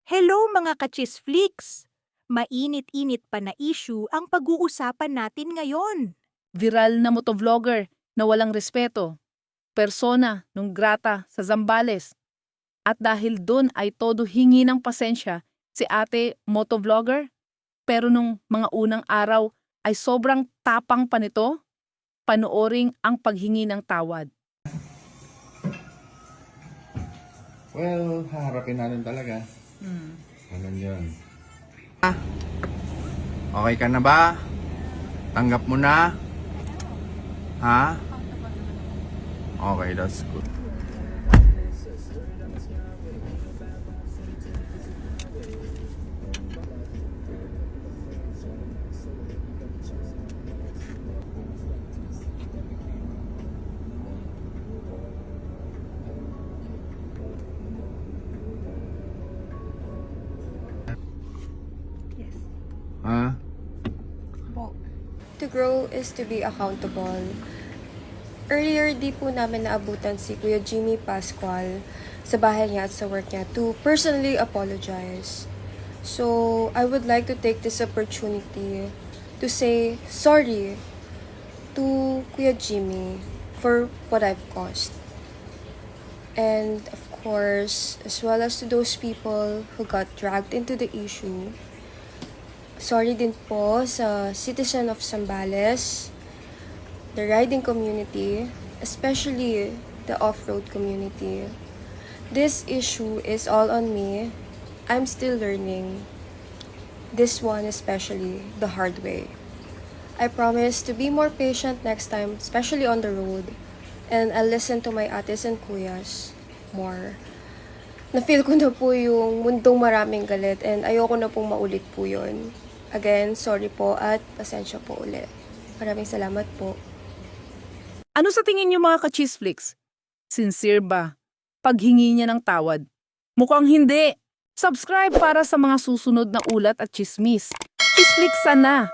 Hello mga ka-chisflix! Mainit-init pa na issue ang pag-uusapan natin ngayon. Viral na motovlogger na walang respeto, persona non grata sa Zambales. At dahil dun ay todo hingi ng pasensya si ate motovlogger. Pero nung mga unang araw ay sobrang tapang pa nito, panooring ang paghingi ng tawad. Well, haharapin natin talaga. Ganun yun. Okay ka na ba? Tanggap mo na? Ha? Okay, that's good. Ha? To grow is to be accountable. Earlier, di po namin naabutan si Kuya Jimmy Pascual sa bahay niya at sa work niya to personally apologize. So, I would like to take this opportunity to say sorry to Kuya Jimmy for what I've caused. And of course, as well as to those people who got dragged into the issue, sorry din po sa citizen of Zambales, the riding community, especially the off-road community. This issue is all on me. I'm still learning. This one especially the hard way. I promise to be more patient next time, especially on the road. And I'll listen to my ates and kuyas more. Na-feel ko na po yung mundong maraming galit and ayoko na pong maulit po yun. Again, sorry po at pasensya po ulit. Maraming salamat po. Ano sa tingin niyo mga ka-chisflix? Sincere ba? Paghingi niya ng tawad? Mukhang hindi. Subscribe para sa mga susunod na ulat at chismis. Chisflix sana!